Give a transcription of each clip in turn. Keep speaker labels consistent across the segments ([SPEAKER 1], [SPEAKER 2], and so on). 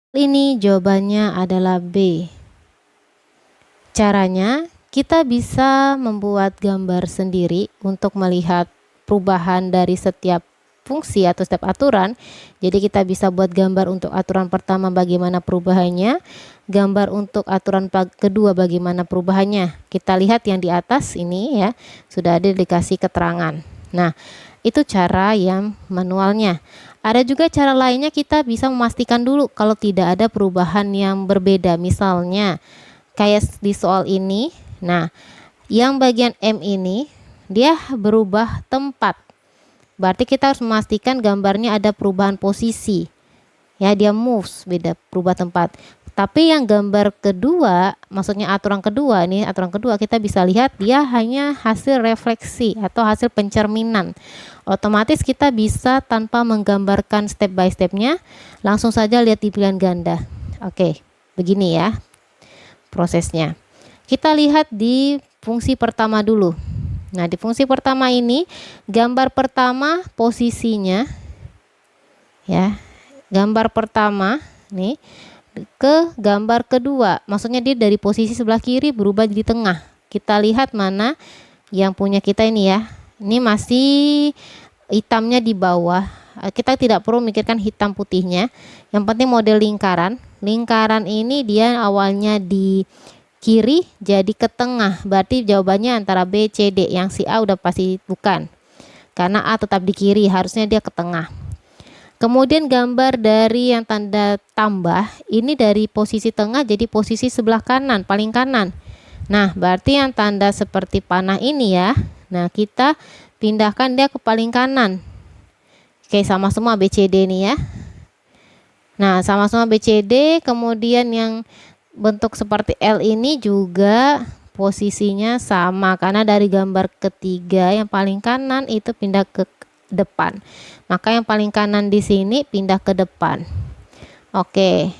[SPEAKER 1] Ini jawabannya adalah B. Caranya, kita bisa membuat gambar sendiri untuk melihat perubahan dari setiap fungsi atau setiap aturan. Jadi kita bisa buat gambar untuk aturan pertama bagaimana perubahannya, gambar untuk aturan kedua bagaimana perubahannya. Kita lihat yang di atas ini ya, sudah ada dikasih keterangan. Nah, itu cara yang manualnya. Ada juga cara lainnya, kita bisa memastikan dulu kalau tidak ada perubahan yang berbeda. Misalnya kayak di soal ini, nah yang bagian M ini dia berubah tempat. Berarti kita harus memastikan gambarnya ada perubahan posisi. Ya, dia moves, beda, berubah tempat. Tapi yang gambar kedua, maksudnya aturan kedua, ini aturan kedua kita bisa lihat dia hanya hasil refleksi atau hasil pencerminan. Otomatis kita bisa tanpa menggambarkan step by stepnya, langsung saja lihat di pilihan ganda. Oke, begini ya prosesnya. Kita lihat di fungsi pertama dulu. Nah, di fungsi pertama ini, gambar pertama posisinya, ya, gambar pertama nih ke gambar kedua, maksudnya dia dari posisi sebelah kiri berubah di tengah. Kita lihat mana yang punya kita ini ya. Ini masih hitamnya di bawah. Kita tidak perlu mikirkan hitam putihnya. Yang penting model lingkaran. Lingkaran ini dia awalnya di kiri jadi ke tengah. Berarti jawabannya antara B, C, D. Yang si A udah pasti bukan. Karena A tetap di kiri, harusnya dia ke tengah. Kemudian gambar dari yang tanda tambah, ini dari posisi tengah jadi posisi sebelah kanan, paling kanan. Nah, berarti yang tanda seperti panah ini ya. Nah, kita pindahkan dia ke paling kanan. Oke, sama semua BCD nih ya. Nah, sama semua BCD, kemudian yang bentuk seperti L ini juga posisinya sama karena dari gambar ketiga yang paling kanan itu pindah ke depan. Maka yang paling kanan di sini pindah ke depan. Oke.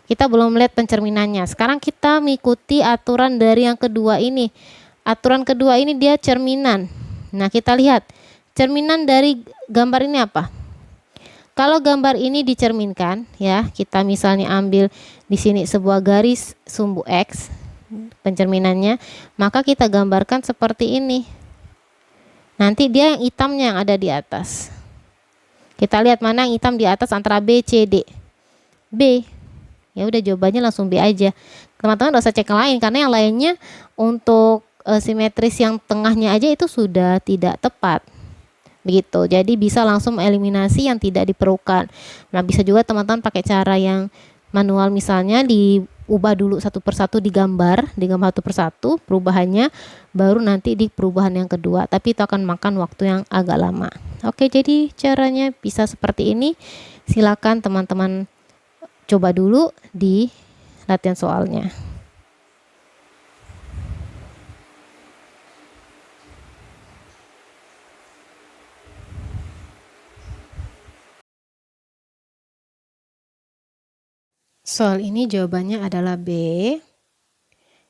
[SPEAKER 1] Kita belum melihat pencerminannya. Sekarang kita mengikuti aturan dari yang kedua ini. Aturan kedua ini dia cerminan. Nah, kita lihat cerminan dari gambar ini apa? Kalau gambar ini dicerminkan ya, kita misalnya ambil di sini sebuah garis sumbu X pencerminannya, maka kita gambarkan seperti ini. Nanti dia yang hitamnya yang ada di atas. Kita lihat mana yang hitam di atas antara B, C, D. B. Ya udah jawabannya langsung B aja. Teman-teman gak usah cek yang lain karena yang lainnya untuk simetris yang tengahnya aja itu sudah tidak tepat. Begitu. Jadi bisa langsung eliminasi yang tidak diperlukan. Nah, bisa juga teman-teman pakai cara yang manual, misalnya diubah dulu satu persatu digambar satu persatu perubahannya, baru nanti di perubahan yang kedua, tapi itu akan makan waktu yang agak lama. Oke, jadi caranya bisa seperti ini. Silakan teman-teman coba dulu di latihan soalnya. Soal ini jawabannya adalah B.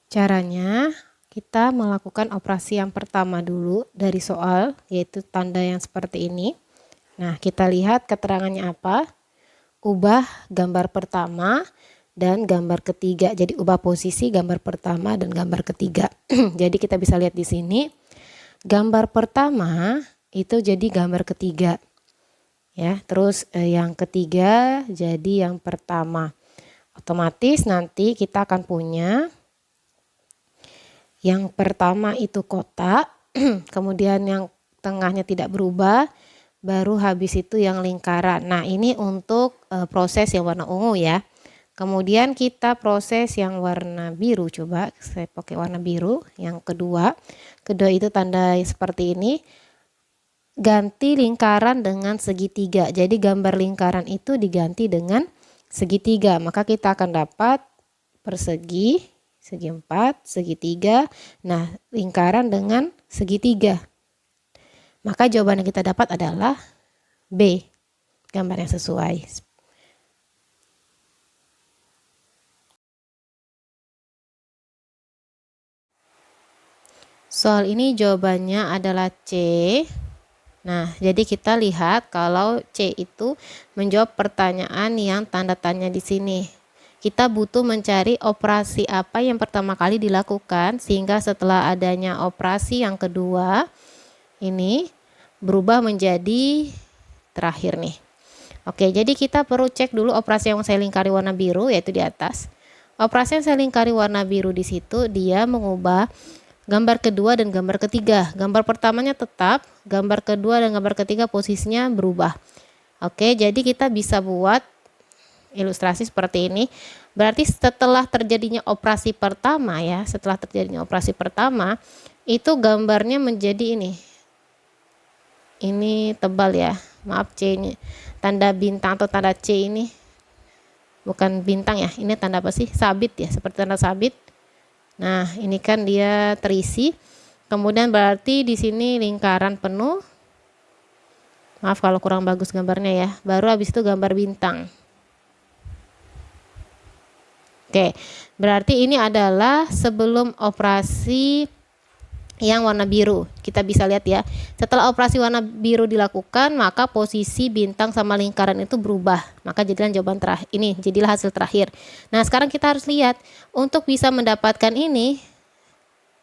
[SPEAKER 1] Caranya kita melakukan operasi yang pertama dulu dari soal, yaitu tanda yang seperti ini. Nah, kita lihat keterangannya apa. Ubah gambar pertama dan gambar ketiga. Jadi ubah posisi gambar pertama dan gambar ketiga. Jadi kita bisa lihat di sini. Gambar pertama itu jadi gambar ketiga. Ya, terus yang ketiga jadi yang pertama. Otomatis nanti kita akan punya yang pertama itu kotak, kemudian yang tengahnya tidak berubah, baru habis itu yang lingkaran. Nah, ini untuk proses yang warna ungu ya. Kemudian kita proses yang warna biru, coba saya pakai warna biru. Yang kedua itu tanda seperti ini. Ganti lingkaran dengan segitiga. Jadi gambar lingkaran itu diganti dengan segitiga. Maka kita akan dapat persegi, segi 4, segitiga. Nah, lingkaran dengan segitiga. Maka jawaban yang kita dapat adalah B, gambar yang sesuai. Soal ini jawabannya adalah C. Nah, jadi kita lihat kalau C itu menjawab pertanyaan yang tanda tanya di sini. Kita butuh mencari operasi apa yang pertama kali dilakukan sehingga setelah adanya operasi yang kedua ini berubah menjadi terakhir nih. Oke, jadi kita perlu cek dulu operasi yang saya lingkari warna biru, yaitu di atas. Operasi yang saya lingkari warna biru di situ dia mengubah gambar kedua dan gambar ketiga. Gambar pertamanya tetap, gambar kedua dan gambar ketiga posisinya berubah. Oke, jadi kita bisa buat ilustrasi seperti ini. Berarti setelah terjadinya operasi pertama ya, setelah terjadinya operasi pertama, itu gambarnya menjadi ini. Ini tebal ya, maaf C ini. Tanda bintang atau tanda C ini bukan bintang ya, ini tanda apa sih? Sabit ya, seperti tanda sabit. Nah, ini kan dia terisi. Kemudian berarti di sini lingkaran penuh. Maaf kalau kurang bagus gambarnya ya. Baru habis itu gambar bintang. Oke, berarti ini adalah sebelum operasi yang warna biru. Kita bisa lihat ya, setelah operasi warna biru dilakukan, maka posisi bintang sama lingkaran itu berubah. Maka jadilah jawaban terakhir. Ini jadilah hasil terakhir. Nah, sekarang kita harus lihat untuk bisa mendapatkan ini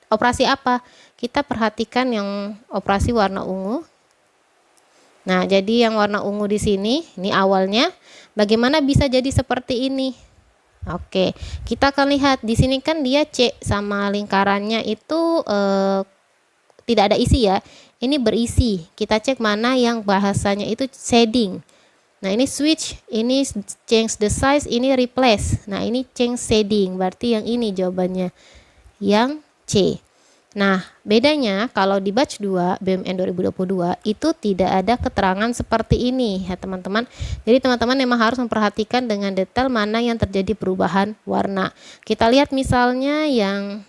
[SPEAKER 1] operasi apa? Kita perhatikan yang operasi warna ungu. Nah, jadi yang warna ungu di sini, ini awalnya bagaimana bisa jadi seperti ini? Oke, kita akan lihat di sini kan dia C sama lingkarannya itu tidak ada isi ya. Ini berisi. Kita cek mana yang bahasanya itu shading. Nah, ini switch, ini change the size, ini replace. Nah, ini change shading. Berarti yang ini jawabannya. Yang C. Nah, bedanya kalau di batch 2 BMN 2022 itu tidak ada keterangan seperti ini ya teman-teman. Jadi teman-teman memang harus memperhatikan dengan detail mana yang terjadi perubahan warna. Kita lihat misalnya yang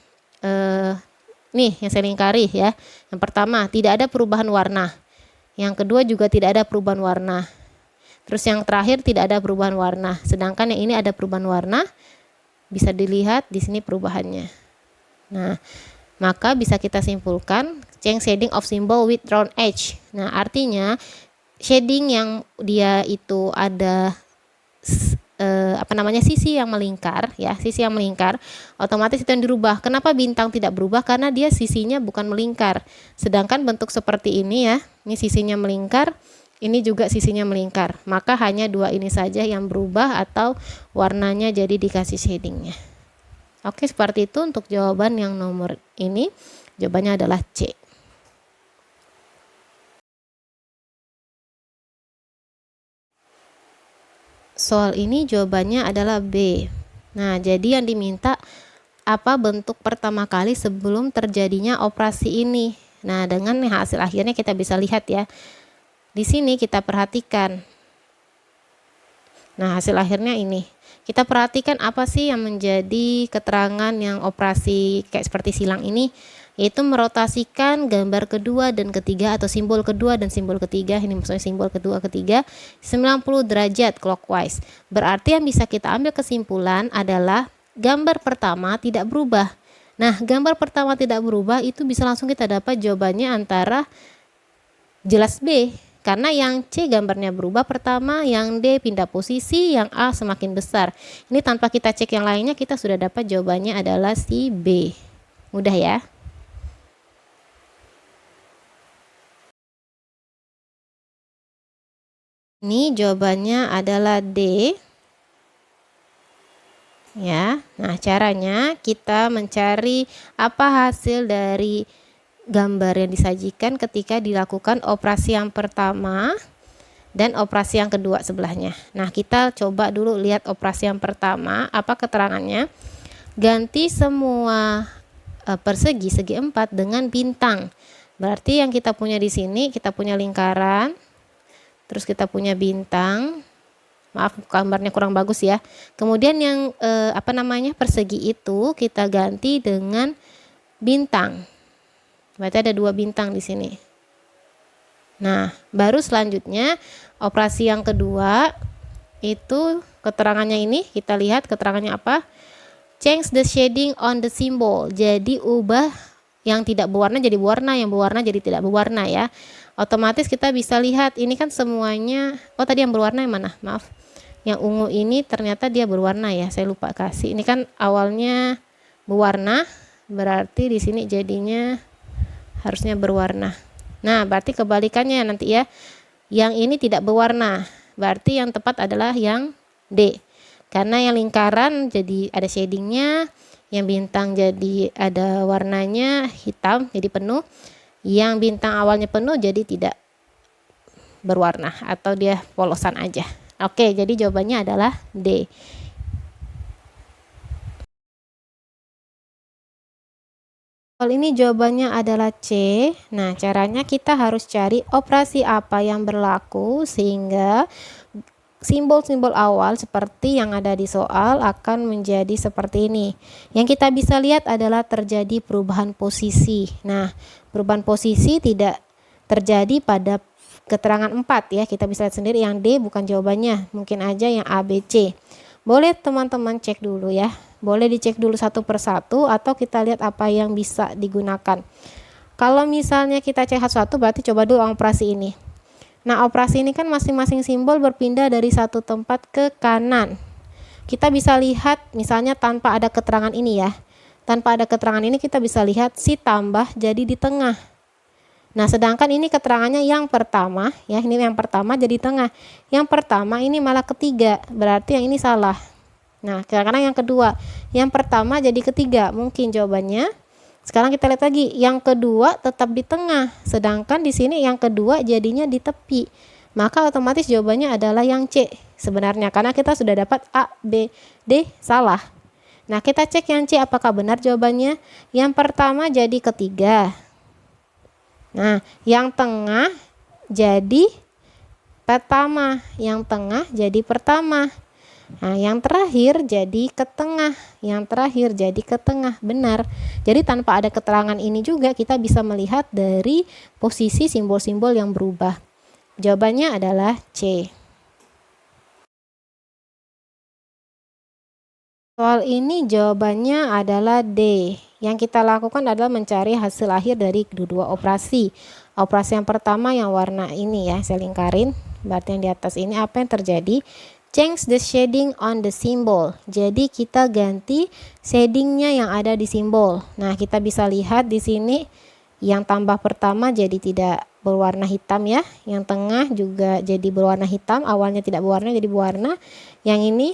[SPEAKER 1] nih yang saya lingkari ya. Yang pertama tidak ada perubahan warna. Yang kedua juga tidak ada perubahan warna. Terus yang terakhir tidak ada perubahan warna. Sedangkan yang ini ada perubahan warna. Bisa dilihat di sini perubahannya. Nah, maka bisa kita simpulkan change shading of symbol with round edge. Nah, artinya shading yang dia itu ada sisi yang melingkar ya, sisi yang melingkar, otomatis itu yang dirubah. Kenapa bintang tidak berubah? Karena dia sisinya bukan melingkar. Sedangkan bentuk seperti ini ya, ini sisinya melingkar, ini juga sisinya melingkar. Maka hanya dua ini saja yang berubah atau warnanya jadi dikasih shadingnya. Oke, seperti itu untuk jawaban yang nomor ini. Jawabannya adalah C. Soal ini jawabannya adalah B. Nah, jadi yang diminta apa bentuk pertama kali sebelum terjadinya operasi ini. Nah, dengan hasil akhirnya kita bisa lihat ya. Di sini kita perhatikan. Nah, hasil akhirnya ini. Kita perhatikan apa sih yang menjadi keterangan yang operasi kayak seperti silang ini, yaitu merotasikan gambar kedua dan ketiga atau simbol kedua dan simbol ketiga, ini maksudnya simbol kedua ketiga 90 derajat clockwise. Berarti yang bisa kita ambil kesimpulan adalah gambar pertama tidak berubah. Nah, gambar pertama tidak berubah itu bisa langsung kita dapat jawabannya antara jelas B. Karena yang C gambarnya berubah pertama, yang D pindah posisi, yang A semakin besar. Ini tanpa kita cek yang lainnya kita sudah dapat jawabannya adalah si B. Mudah ya. Ini jawabannya adalah D. Ya. Nah, caranya kita mencari apa hasil dari gambar yang disajikan ketika dilakukan operasi yang pertama dan operasi yang kedua sebelahnya. Nah, kita coba dulu lihat operasi yang pertama, apa keterangannya? Ganti semua persegi segi 4 dengan bintang. Berarti yang kita punya di sini, kita punya lingkaran, terus kita punya bintang. Maaf, gambarnya kurang bagus ya. Kemudian yang persegi itu kita ganti dengan bintang. Berarti ada 2 bintang di sini. Nah, baru selanjutnya operasi yang kedua itu keterangannya ini, kita lihat keterangannya apa? Change the shading on the symbol. Jadi ubah yang tidak berwarna jadi berwarna, yang berwarna jadi tidak berwarna ya. Otomatis kita bisa lihat ini kan semuanya, oh tadi yang berwarna yang mana? Maaf. Yang ungu ini ternyata dia berwarna ya, saya lupa kasih. Ini kan awalnya berwarna, berarti di sini jadinya harusnya berwarna. Nah, berarti kebalikannya nanti ya. Yang ini tidak berwarna. Berarti yang tepat adalah yang D. Karena yang lingkaran jadi ada shadingnya, yang bintang jadi ada warnanya hitam jadi penuh. Yang bintang awalnya penuh jadi tidak berwarna atau dia polosan aja. Oke, jadi jawabannya adalah D. Soal ini jawabannya adalah C. Nah, caranya kita harus cari operasi apa yang berlaku sehingga simbol-simbol awal seperti yang ada di soal akan menjadi seperti ini. Yang kita bisa lihat adalah terjadi perubahan posisi. Nah, perubahan posisi tidak terjadi pada keterangan 4 ya. Kita bisa lihat sendiri yang D bukan jawabannya. Mungkin aja yang A, B, C. Boleh teman-teman cek dulu ya. Boleh dicek dulu satu persatu atau kita lihat apa yang bisa digunakan. Kalau misalnya kita cek satu-satu berarti coba dulu operasi ini. Nah, operasi ini kan masing-masing simbol berpindah dari satu tempat ke kanan. Kita bisa lihat misalnya tanpa ada keterangan ini ya. Tanpa ada keterangan ini kita bisa lihat si tambah jadi di tengah. Nah, sedangkan ini keterangannya yang pertama ya, ini yang pertama jadi tengah. Yang pertama ini malah ketiga, berarti yang ini salah. Nah, karena yang kedua, yang pertama jadi ketiga, mungkin jawabannya. Sekarang kita lihat lagi, yang kedua tetap di tengah, sedangkan di sini yang kedua jadinya di tepi. Maka otomatis jawabannya adalah yang C sebenarnya, karena kita sudah dapat A, B, D salah. Nah, kita cek yang C apakah benar jawabannya. Yang pertama jadi ketiga. Nah, yang tengah jadi pertama, yang tengah jadi pertama. Nah, yang terakhir jadi ke tengah, yang terakhir jadi ke tengah, benar. Jadi tanpa ada keterangan ini juga kita bisa melihat dari posisi simbol-simbol yang berubah. Jawabannya adalah C. Soal ini jawabannya adalah D. Yang kita lakukan adalah mencari hasil akhir dari kedua operasi. Operasi yang pertama yang warna ini ya, saya lingkarin. Berarti yang di atas ini apa yang terjadi? Change the shading on the symbol. Jadi kita ganti shadingnya yang ada di simbol. Nah, kita bisa lihat di sini yang tambah pertama jadi tidak berwarna hitam ya. Yang tengah juga jadi berwarna hitam. Awalnya tidak berwarna jadi berwarna. Yang ini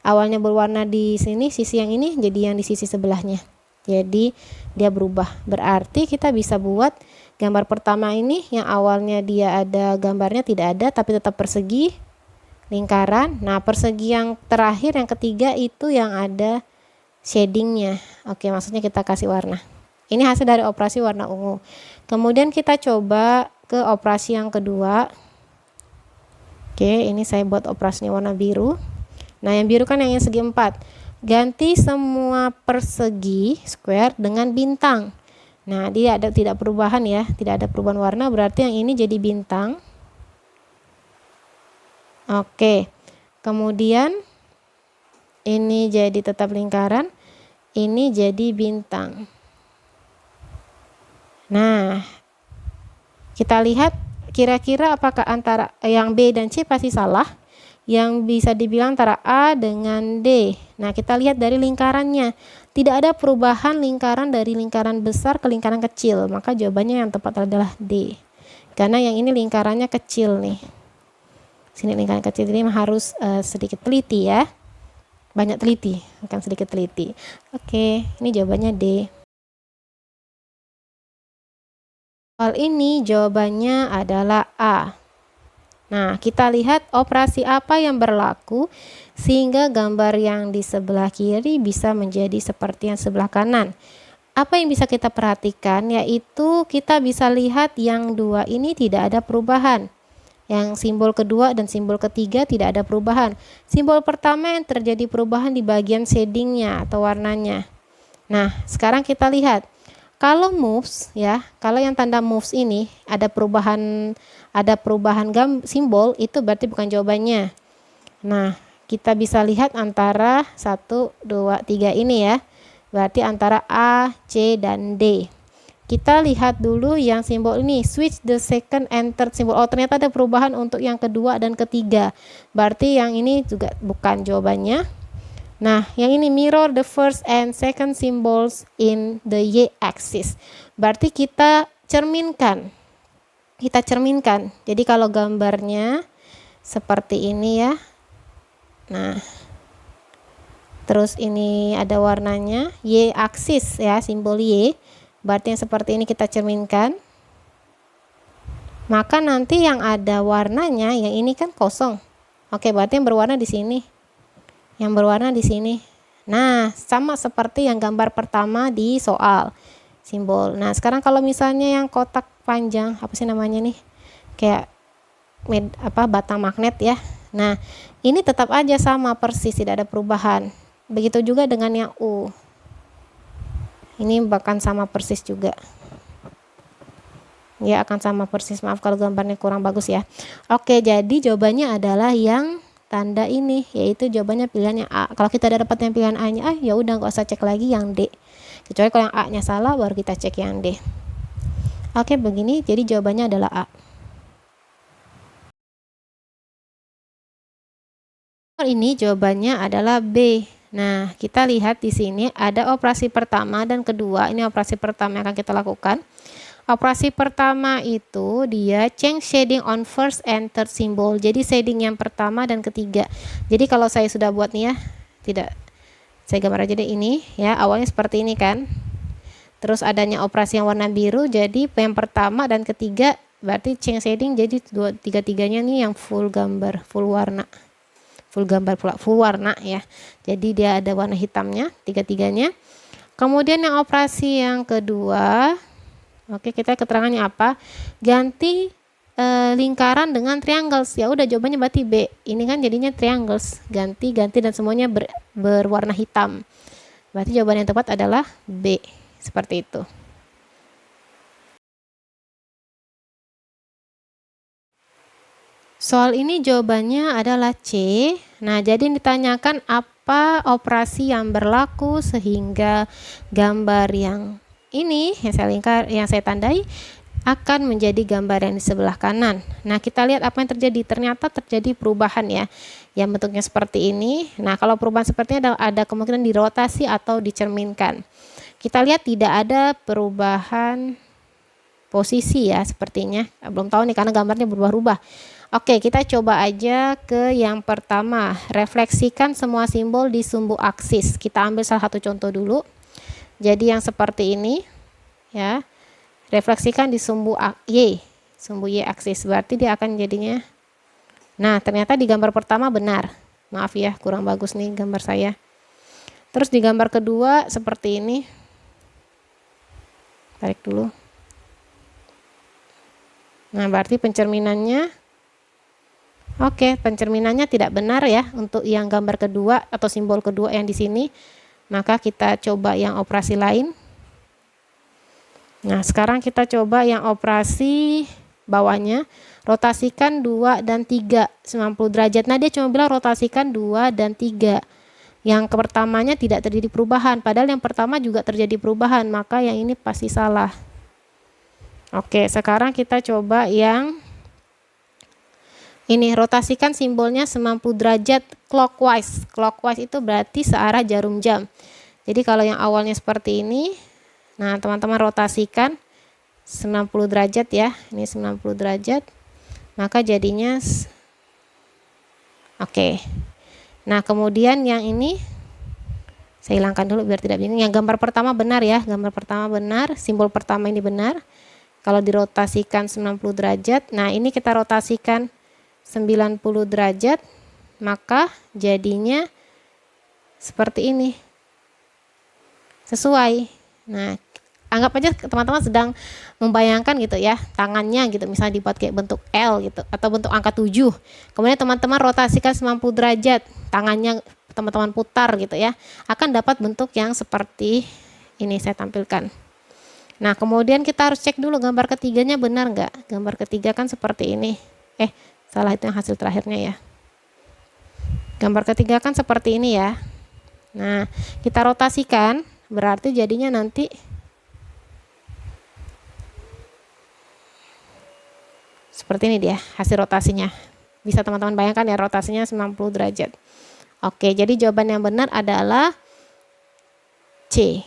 [SPEAKER 1] awalnya berwarna di sini, sisi yang ini jadi yang di sisi sebelahnya. Jadi dia berubah. Berarti kita bisa buat gambar pertama ini yang awalnya dia ada gambarnya tidak ada tapi tetap persegi, lingkaran. Nah, persegi yang terakhir yang ketiga itu yang ada shadingnya. Oke, maksudnya kita kasih warna. Ini hasil dari operasi warna ungu. Kemudian kita coba ke operasi yang kedua. Oke, ini saya buat operasinya warna biru. Nah, yang biru kan yang segi 4. Ganti semua persegi square dengan bintang. Nah, dia ada tidak perubahan ya, tidak ada perubahan warna, berarti yang ini jadi bintang. Oke. Kemudian ini jadi tetap lingkaran, ini jadi bintang. Nah, kita lihat kira-kira apakah antara yang B dan C pasti salah. Yang bisa dibilang antara A dengan D. Nah, kita lihat dari lingkarannya. Tidak ada perubahan lingkaran dari lingkaran besar ke lingkaran kecil. Maka jawabannya yang tepat adalah D. Karena yang ini lingkarannya kecil nih. Sini lingkaran kecil ini harus sedikit teliti ya. Banyak teliti, bukan sedikit teliti. Oke, ini jawabannya D. Soal ini jawabannya adalah A. Nah, kita lihat operasi apa yang berlaku sehingga gambar yang di sebelah kiri bisa menjadi seperti yang sebelah kanan. Apa yang bisa kita perhatikan yaitu kita bisa lihat yang dua ini tidak ada perubahan. Yang simbol kedua dan simbol ketiga tidak ada perubahan. Simbol pertama yang terjadi perubahan di bagian shadingnya atau warnanya. Nah, sekarang kita lihat. Kalau moves ya, kalau yang tanda moves ini ada perubahan simbol, itu berarti bukan jawabannya. Nah, kita bisa lihat antara 1, 2, 3 ini ya. Berarti antara A, C, dan D. kita lihat dulu yang simbol ini, switch the second and third symbol. Oh, ternyata ada perubahan untuk yang kedua dan ketiga. Berarti yang ini juga bukan jawabannya. Nah, yang ini mirror the first and second symbols in the y-axis. Berarti kita cerminkan. Jadi kalau gambarnya seperti ini ya. Nah, terus ini ada warnanya, y-axis ya, simbol y. Berarti yang seperti ini kita cerminkan. Maka nanti yang ada warnanya, yang ini kan kosong. Oke, berarti yang berwarna di sini. Yang berwarna di sini. Nah, sama seperti yang gambar pertama di soal simbol. Nah, sekarang kalau misalnya yang kotak panjang, apa sih namanya nih? Kayak batang magnet ya. Nah, ini tetap aja sama persis, tidak ada perubahan. Begitu juga dengan yang U. Ini bahkan sama persis juga. Ya, akan sama persis. Maaf kalau gambarnya kurang bagus ya. Oke, jadi jawabannya adalah yang tanda ini, yaitu jawabannya pilihannya A. Kalau kita ada dapat yang pilihan A-nya, ya udah nggak usah cek lagi yang D. Kecuali kalau yang A-nya salah, baru kita cek yang D. Oke, begini. Jadi jawabannya adalah A. Ini jawabannya adalah B. Nah, kita lihat di sini ada operasi pertama dan kedua. Ini operasi pertama yang akan kita lakukan. Operasi pertama itu dia change shading on first and third symbol. Jadi shading yang pertama dan ketiga. Jadi kalau saya sudah buat nih ya, saya gambar aja deh ini ya. Awalnya seperti ini kan. Terus adanya operasi yang warna biru. Jadi yang pertama dan ketiga berarti change shading. Jadi tiga-tiganya nih yang full gambar, full warna. Full gambar pula, full warna ya. Jadi dia ada warna hitamnya tiga-tiganya. Kemudian yang operasi yang kedua, oke, kita keterangannya apa? Ganti lingkaran dengan triangles. Ya udah, jawabannya berarti B. Ini kan jadinya triangles. Ganti dan semuanya berwarna hitam. Berarti jawaban yang tepat adalah B. Seperti itu. Soal ini jawabannya adalah C. Nah, jadi ditanyakan apa operasi yang berlaku sehingga gambar yang ini yang saya tandai akan menjadi gambar yang di sebelah kanan. Nah, kita lihat apa yang terjadi. Ternyata terjadi perubahan ya, yang bentuknya seperti ini. Nah, kalau perubahan seperti ini ada kemungkinan dirotasi atau dicerminkan. Kita lihat tidak ada perubahan posisi ya, sepertinya. Belum tahu nih karena gambarnya berubah-ubah. Oke, kita coba aja ke yang pertama. Refleksikan semua simbol di sumbu aksis. Kita ambil salah satu contoh dulu. Jadi yang seperti ini ya. Refleksikan di sumbu Y aksis. Berarti dia akan jadinya. Nah, ternyata di gambar pertama benar. Maaf ya, kurang bagus nih gambar saya. Terus di gambar kedua seperti ini. Tarik dulu. Nah, berarti pencerminannya pencerminannya tidak benar ya untuk yang gambar kedua atau simbol kedua yang di sini. Maka kita coba yang operasi lain. Nah, sekarang kita coba yang operasi bawahnya. Rotasikan 2 dan 3 90 derajat. Nah, dia cuma bilang rotasikan 2 dan 3. Yang pertamanya tidak terjadi perubahan, padahal yang pertama juga terjadi perubahan, maka yang ini pasti salah. Oke, sekarang kita coba yang ini, rotasikan simbolnya 90 derajat clockwise. Clockwise itu berarti searah jarum jam. Jadi kalau yang awalnya seperti ini, nah teman-teman rotasikan 90 derajat ya. Ini 90 derajat. Maka jadinya oke. Nah, kemudian yang ini saya hilangkan dulu biar tidak bingung. Yang gambar pertama benar ya. Gambar pertama benar, simbol pertama ini benar. Kalau dirotasikan 90 derajat. Nah, ini kita rotasikan 90 derajat, maka jadinya seperti ini. Sesuai. Nah, anggap aja teman-teman sedang membayangkan gitu ya, tangannya gitu, misalnya dibuat kayak bentuk L gitu, atau bentuk angka 7. Kemudian teman-teman rotasikan 90 derajat, tangannya teman-teman putar gitu ya, akan dapat bentuk yang seperti ini saya tampilkan. Nah, kemudian kita harus cek dulu gambar ketiganya benar nggak. Gambar ketiga kan seperti ini. Salah, itu yang hasil terakhirnya ya. Gambar ketiga kan seperti ini ya. Nah, kita rotasikan, berarti jadinya nanti Seperti ini dia hasil rotasinya. Bisa teman-teman bayangkan ya, rotasinya 90 derajat. Oke, jadi jawaban yang benar adalah C.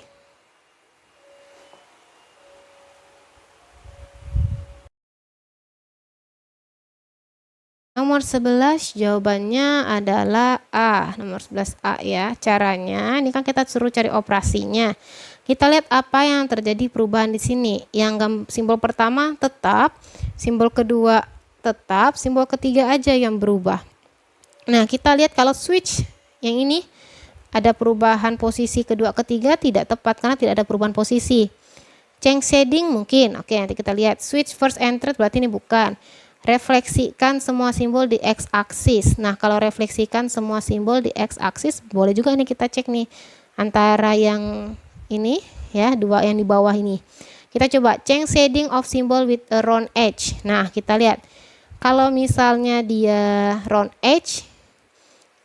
[SPEAKER 1] Nomor 11 jawabannya adalah A. Nomor 11A ya. Caranya, ini kan kita suruh cari operasinya. Kita lihat apa yang terjadi perubahan di sini. Yang simbol pertama tetap, simbol kedua tetap, simbol ketiga aja yang berubah. Nah, kita lihat kalau switch yang ini ada perubahan posisi kedua ketiga tidak tepat karena tidak ada perubahan posisi. Change shading mungkin. Oke, nanti kita lihat. Switch first entered berarti ini bukan. Refleksikan semua simbol di x-axis. Nah, kalau refleksikan semua simbol di x-axis, boleh juga ini kita cek nih antara yang ini ya, dua yang di bawah ini. Kita coba change shading of symbol with a round edge. Nah, kita lihat. Kalau misalnya dia round edge,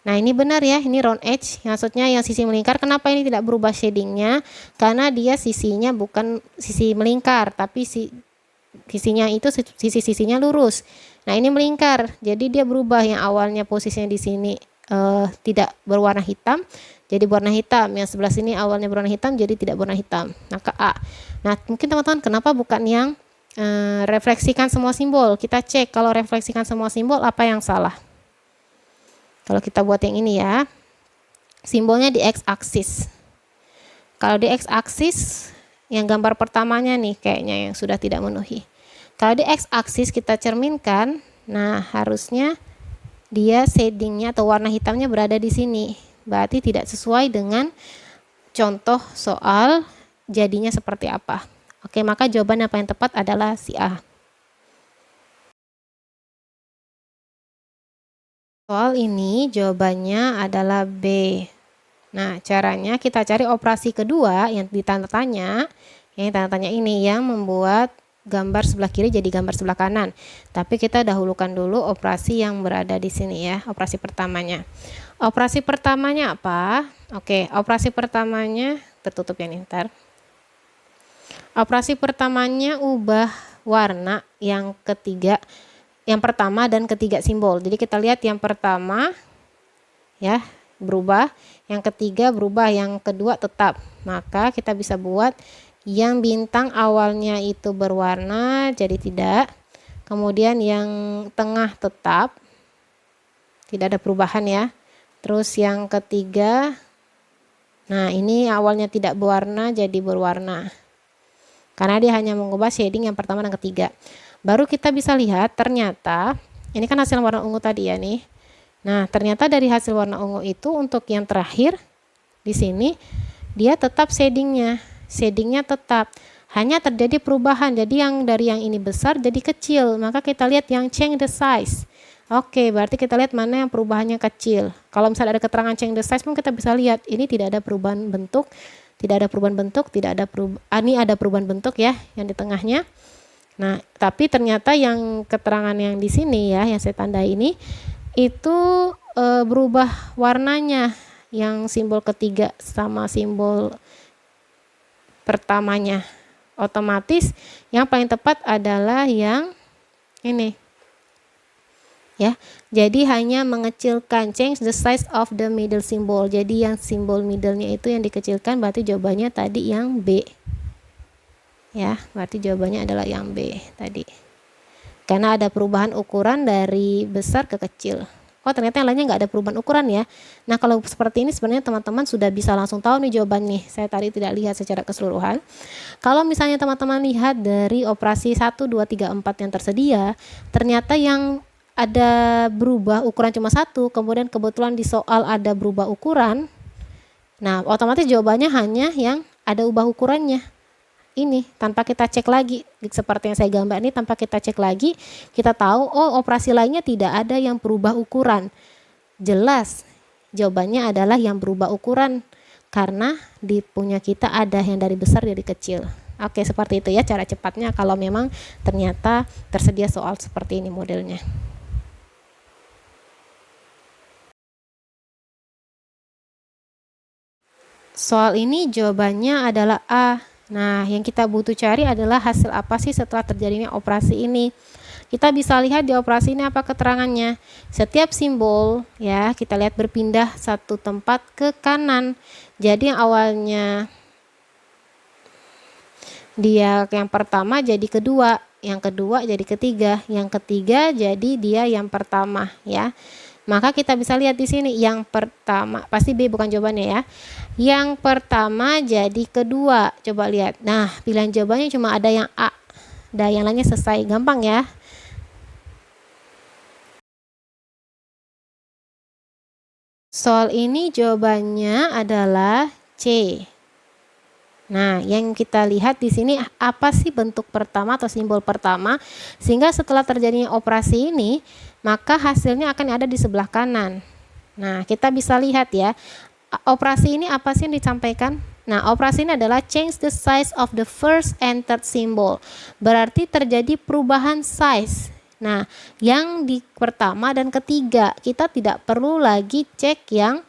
[SPEAKER 1] nah ini benar ya, ini round edge, maksudnya yang sisi melingkar. Kenapa ini tidak berubah shadingnya? Karena dia sisinya bukan sisi melingkar, tapi sisinya itu sisi-sisinya lurus. Nah, ini melingkar. Jadi dia berubah, yang awalnya posisinya di sini tidak berwarna hitam jadi berwarna hitam. Yang sebelah sini awalnya berwarna hitam jadi tidak berwarna hitam. Maka A. Nah, mungkin teman-teman kenapa bukan yang refleksikan semua simbol? Kita cek kalau refleksikan semua simbol apa yang salah. Kalau kita buat yang ini ya. Simbolnya di x-axis. Kalau di x-axis yang gambar pertamanya nih kayaknya yang sudah tidak memenuhi. Kalau di x-axis kita cerminkan, nah harusnya dia shadingnya atau warna hitamnya berada di sini. Berarti tidak sesuai dengan contoh soal jadinya seperti apa. Oke, maka jawaban apa yang tepat adalah si A. Soal ini jawabannya adalah B. Nah, caranya kita cari operasi kedua yang ditanda tanya. Yang tanda tanya ini yang membuat gambar sebelah kiri jadi gambar sebelah kanan. Tapi kita dahulukan dulu operasi yang berada di sini ya, operasi pertamanya. Operasi pertamanya apa? Oke, operasi pertamanya tertutup ya nih, ntar. Operasi pertamanya ubah warna yang ketiga, yang pertama dan ketiga simbol. Jadi kita lihat yang pertama ya berubah, yang ketiga berubah, yang kedua tetap. Maka kita bisa buat yang bintang awalnya itu berwarna jadi tidak, kemudian yang tengah tetap, tidak ada perubahan ya. Terus yang ketiga, nah ini awalnya tidak berwarna jadi berwarna karena dia hanya mengubah shading yang pertama dan ketiga. Baru kita bisa lihat ternyata ini kan hasil warna ungu tadi ya nih. Nah, ternyata dari hasil warna ungu itu untuk yang terakhir di sini dia tetap shadingnya tetap, hanya terjadi perubahan. Jadi yang dari yang ini besar jadi kecil. Maka kita lihat yang change the size. Oke, berarti kita lihat mana yang perubahannya kecil. Kalau misalnya ada keterangan change the size pun kita bisa lihat ini tidak ada perubahan bentuk, tidak ada perubahan bentuk, tidak ada perubahan. Ini ada perubahan bentuk ya yang di tengahnya. Nah, tapi ternyata yang keterangan yang di sini ya, yang saya tandai ini itu berubah warnanya, yang simbol ketiga sama simbol pertamanya. Otomatis yang paling tepat adalah yang ini ya. Jadi hanya mengecilkan, change the size of the middle symbol. Jadi yang simbol middle-nya itu yang dikecilkan, berarti jawabannya tadi yang B ya. Berarti jawabannya adalah yang B tadi, karena ada perubahan ukuran dari besar ke kecil. Oh, ternyata yang lainnya nggak ada perubahan ukuran ya. Nah, kalau seperti ini sebenarnya teman-teman sudah bisa langsung tahu nih jawabannya. Saya tadi tidak lihat secara keseluruhan. Kalau misalnya teman-teman lihat dari operasi 1, 2, 3, 4 yang tersedia, ternyata yang ada berubah ukuran cuma 1, kemudian kebetulan di soal ada berubah ukuran. Nah, otomatis jawabannya hanya yang ada ubah ukurannya. Ini tanpa kita cek lagi, seperti yang saya gambar ini, tanpa kita cek lagi kita tahu oh operasi lainnya tidak ada yang berubah ukuran. Jelas jawabannya adalah yang berubah ukuran karena di punya kita ada yang dari besar jadi kecil. Oke, seperti itu ya cara cepatnya kalau memang ternyata tersedia soal seperti ini modelnya. Soal ini jawabannya adalah A. Nah, yang kita butuh cari adalah hasil apa sih setelah terjadinya operasi ini. Kita bisa lihat di operasi ini apa keterangannya. Setiap simbol ya, kita lihat berpindah satu tempat ke kanan. Jadi yang awalnya dia yang pertama jadi kedua, yang kedua jadi ketiga, yang ketiga jadi dia yang pertama ya. Maka kita bisa lihat di sini yang pertama, pasti B bukan jawabannya ya. Yang pertama jadi kedua. Coba lihat. Nah, pilihan jawabannya cuma ada yang A. Dan yang lainnya selesai. Gampang ya. Soal ini jawabannya adalah C. Nah, yang kita lihat di sini apa sih bentuk pertama atau simbol pertama, sehingga setelah terjadinya operasi ini, maka hasilnya akan ada di sebelah kanan. Nah, kita bisa lihat ya, operasi ini apa sih yang disampaikan? Nah, operasi ini adalah change the size of the first and third symbol. Berarti terjadi perubahan size. Nah, yang di pertama dan ketiga, kita tidak perlu lagi cek yang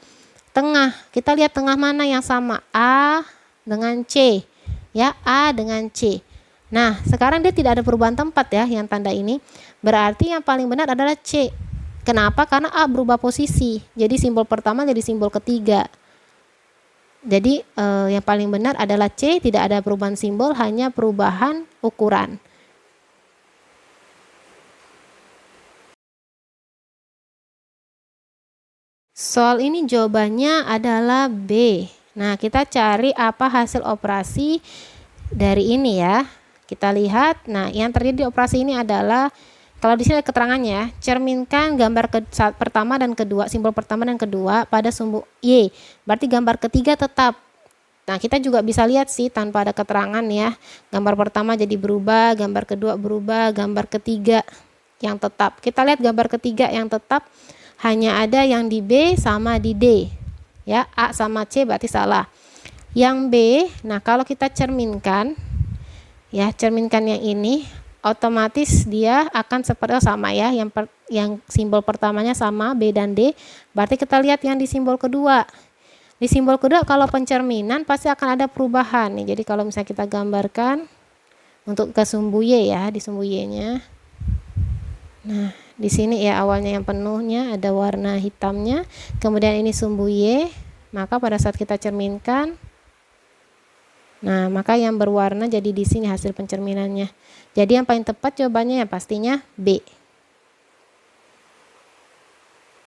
[SPEAKER 1] tengah. Kita lihat tengah mana yang sama, A dengan C ya, A dengan C. Nah, sekarang dia tidak ada perubahan tempat ya, yang tanda ini berarti yang paling benar adalah C. Kenapa? Karena A berubah posisi, jadi simbol pertama jadi simbol ketiga. Jadi yang paling benar adalah C, tidak ada perubahan simbol, hanya perubahan ukuran. Soal ini jawabannya adalah B. Nah, kita cari apa hasil operasi dari ini ya. Kita lihat, nah yang terjadi di operasi ini adalah, kalau di sini ada keterangannya, cerminkan gambar pertama dan kedua, simbol pertama dan kedua pada sumbu Y. Berarti gambar ketiga tetap. Nah, kita juga bisa lihat sih tanpa ada keterangan ya. Gambar pertama jadi berubah, gambar kedua berubah, gambar ketiga yang tetap. Kita lihat gambar ketiga yang tetap hanya ada yang di B sama di D. Ya, A sama C berarti salah. Yang B, nah kalau kita cerminkan ya, cerminkan yang ini, otomatis dia akan seperti sama ya, yang simbol pertamanya sama B dan D. Berarti kita lihat yang di simbol kedua. Di simbol kedua kalau pencerminan pasti akan ada perubahan nih. Jadi kalau misalnya kita gambarkan untuk ke sumbu Y ya, di sumbu Y-nya. Nah, di sini ya awalnya yang penuhnya ada warna hitamnya, kemudian ini sumbu Y, maka pada saat kita cerminkan, nah maka yang berwarna jadi di sini hasil pencerminannya. Jadi yang paling tepat jawabannya ya pastinya B.